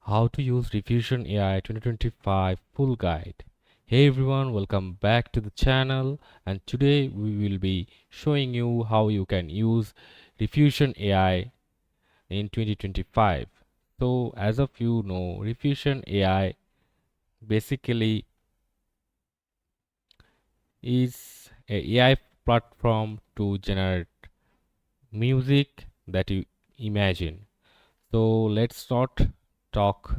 How to use Riffusion AI 2025 full guide. Hey everyone, welcome back to the channel, and today we will be showing you how you can use Riffusion AI in 2025. So as of you know, Riffusion AI basically is a AI platform to generate music that you imagine. So let's not talk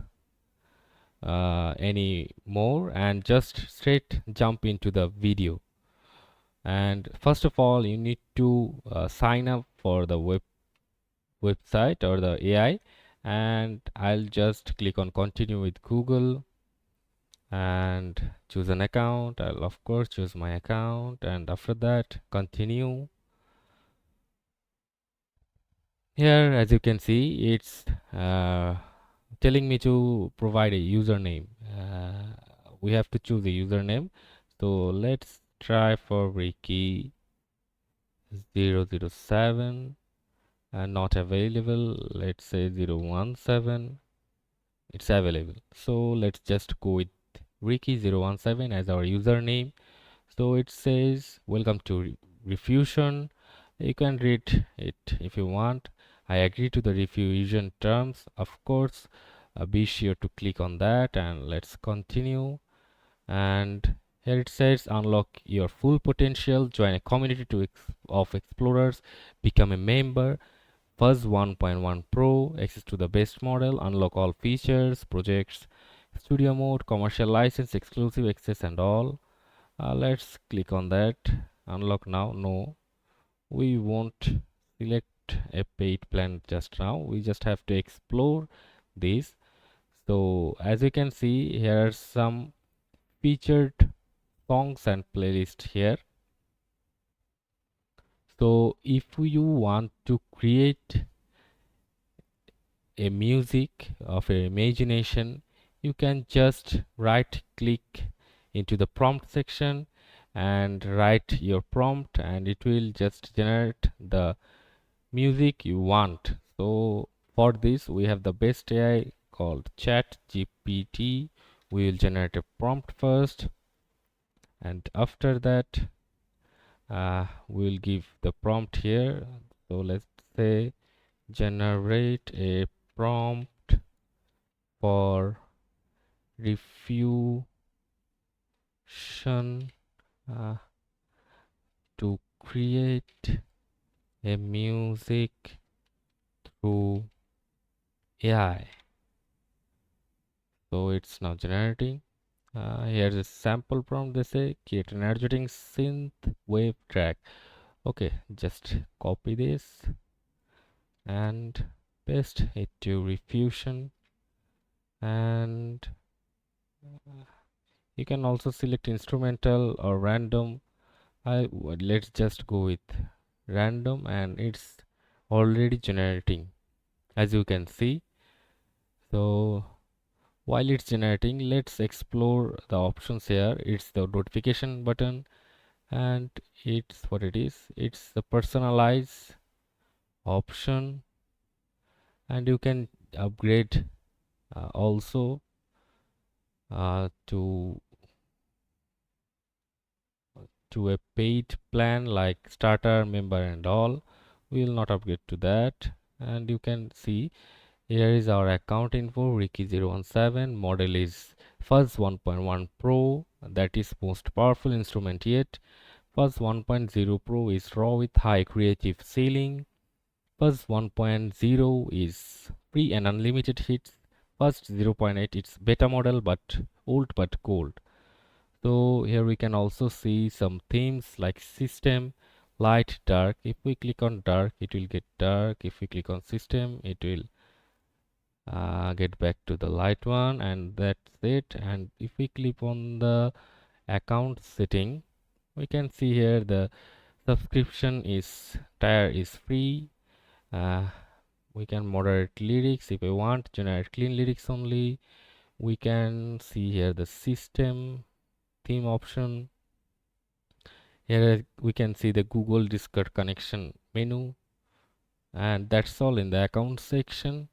any more and just straight jump into the video. And first of all, you need to sign up for the website or the AI, and I'll just click on continue with Google and choose an account. I'll of course choose my account, and after that continue. Here as you can see, it's telling me to provide a username. We have to choose a username, so let's try for Ricky 007 and not available. Let's say 017. It's available, so let's just go with Ricky 017 as our username. So it says welcome to Riffusion. You can read it if you want. I agree to the Riffusion terms, of course. Be sure to click on that and let's continue. And here it says unlock your full potential, join a community of explorers, become a member. Fuzz 1.1 Pro, access to the best model, unlock all features, projects, studio mode, commercial license, exclusive access and all. Let's click on that. Unlock now. No, we won't select a paid plan just now. We just have to explore this. So as you can see, here are some featured songs and playlist here. So if you want to create a music of your imagination, you can just right click into the prompt section and write your prompt, and it will just generate the music you want. So for this we have the best AI called Chat GPT. We will generate a prompt first, and after that we'll give the prompt here. So let's say generate a prompt for Riffusion uh, to create a music through AI. So it's now generating. Here's a sample prompt. They say create an energetic synth wave track. Okay, just copy this and paste it to Riffusion, and you can also select instrumental or random. Let's just go with random, and it's already generating as you can see. So while it's generating, let's explore the options here. It's the notification button, and it's what it is. It's the personalize option, and you can upgrade also to a paid plan like starter, member and all. We will not upgrade to that. And you can see here is our account info. Ricky017, model is Fuzz 1.1 Pro, that is most powerful instrument yet. Fuzz 1.0 Pro is raw with high creative ceiling. Fuzz 1.0 is free and unlimited hits. Fuzz 0.8 it's beta model but old but gold. So here we can also see some themes like system, light, dark. If we click on dark, it will get dark. If we click on system, it will get back to the light one, and that's it. And if we click on the account setting, we can see here the subscription is tier is free. We can moderate lyrics if we want, generate clean lyrics only. We can see here the system theme option. Here we can see the Google Discord connection menu, and that's all in the account section.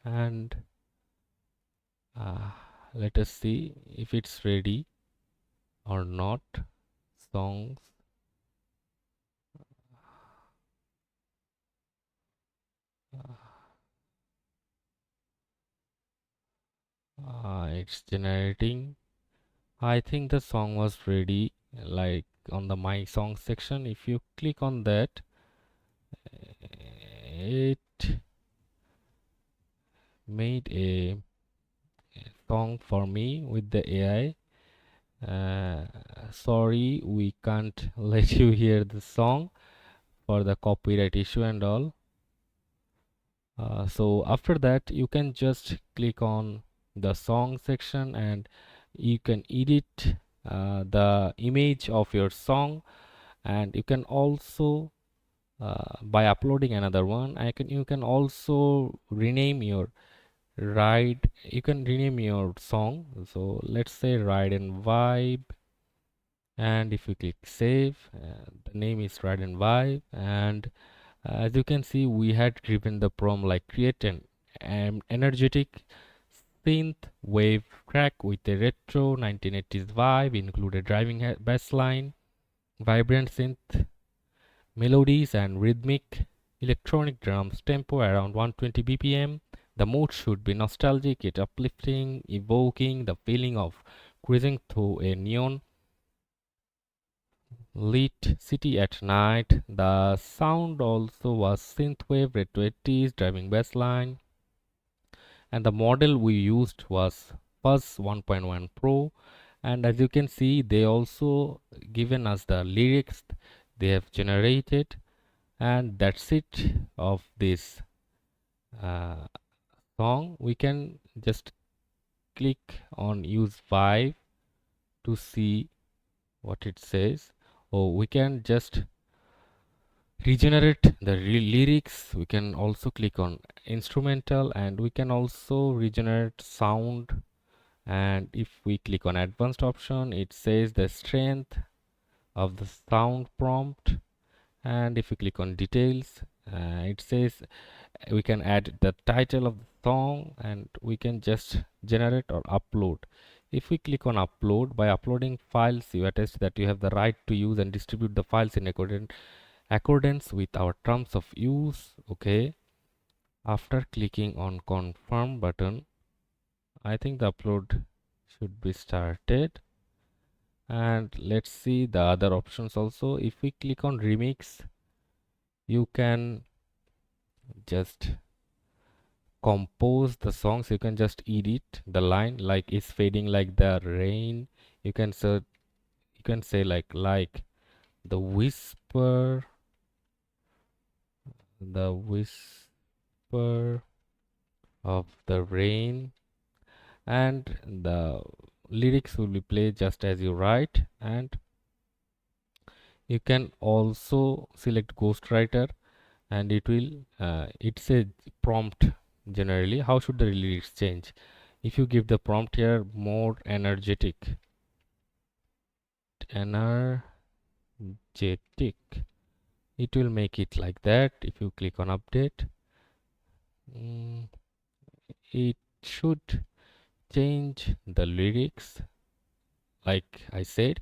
And uh, let us see if it's ready or not. Songs. It's generating. I think the song was ready, like on the my song section. If you click on that, it made a song for me with the AI. Sorry, we can't let you hear the song for the copyright issue and all. So after that, you can just click on the song section and you can edit the image of your song, and you can also by uploading another one, you can also rename your ride. You can rename your song. So let's say ride and vibe, and if you click save, the name is ride and vibe. And as you can see, we had given the prompt like create an energetic synth wave track with a retro 1980s vibe, include a driving bass line, vibrant synth melodies, and rhythmic electronic drums, tempo around 120 bpm. The mood should be nostalgic yet uplifting, evoking the feeling of cruising through a neon lit city at night. The sound also was synthwave, retro 80s, driving bassline, and the model we used was Fuzz 1.1 Pro. And as you can see, they also given us the lyrics they have generated, and that's it of this uh, song. We can just click on use 5 to see what it says, or we can just regenerate the lyrics. We can also click on instrumental, and we can also regenerate sound. And if we click on advanced option, it says the strength of the sound prompt. And if we click on details, it says we can add the title of the song, and we can just generate or upload. If we click on upload, by uploading files, you attest that you have the right to use and distribute the files in accordance with our terms of use. Okay, after clicking on confirm button, I think the upload should be started. And let's see the other options also. If we click on remix, you can just compose the songs. You can just edit the line, like is fading like the rain. You can say like the whisper of the rain, and the lyrics will be played just as you write. And you can also select ghostwriter, and it will it's a prompt. Generally, how should the lyrics change? If you give the prompt here, more energetic, it will make it like that. If you click on update, mm, it should change the lyrics. Like I said,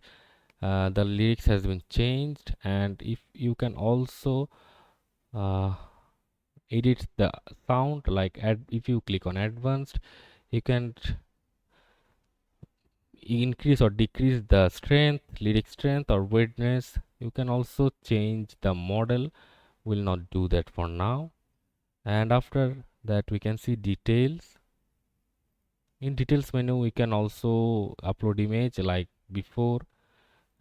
the lyrics has been changed. And if you can also uh, edit the sound, like if you click on advanced, you can increase or decrease the strength, lyric strength or weirdness. You can also change the model. Will not do that for now. And after that, we can see details. In details menu, we can also upload image like before.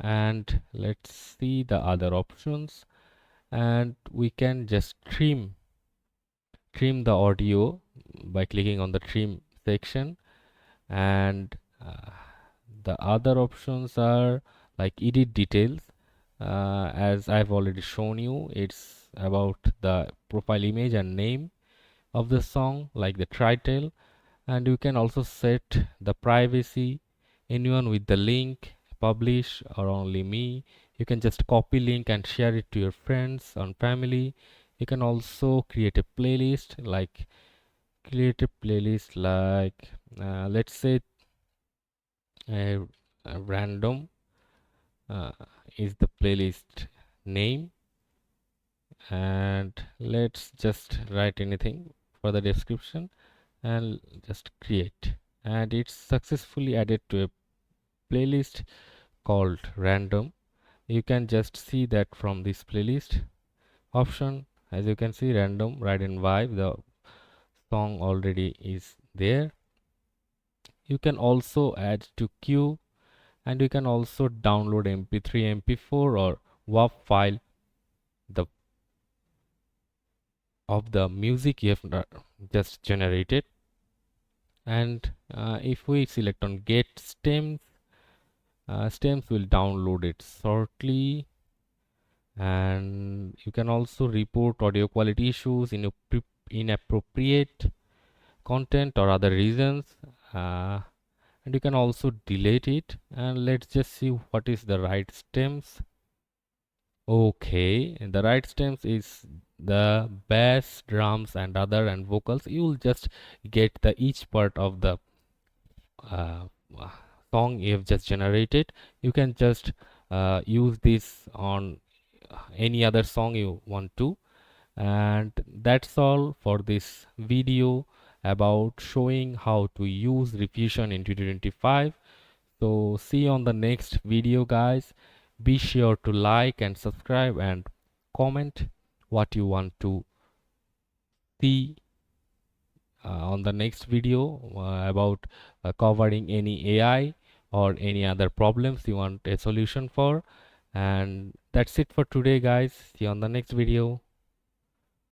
And let's see the other options. And we can just trim the audio by clicking on the trim section. And the other options are like edit details. As I've already shown you, it's about the profile image and name of the song, like the title. And you can also set the privacy, anyone with the link, publish or only me. You can just copy link and share it to your friends and family. You can also create a playlist like Let's say a, a random uh, is the playlist name, and let's just write anything for the description and just create, and it's successfully added to a playlist called random. You can just see that from this playlist option. As you can see, random ride and vibe, the song already is there. You can also add to queue, and you can also download mp3, mp4 or WAV file the of the music you have just generated. And if we select on get stems, stems will download it shortly. And you can also report audio quality issues, inappropriate content or other reasons, and you can also delete it. And let's just see what is the right stems. Okay, and the right stems is the bass, drums and other and vocals. You will just get the each part of the uh, song you have just generated. You can just use this on any other song you want to. And that's all for this video about showing how to use Riffusion in 2025. So see you on the next video, guys. Be sure to like and subscribe and comment what you want to see on the next video about covering any AI or any other problems you want a solution for. And that's it for today, guys. See you on the next video.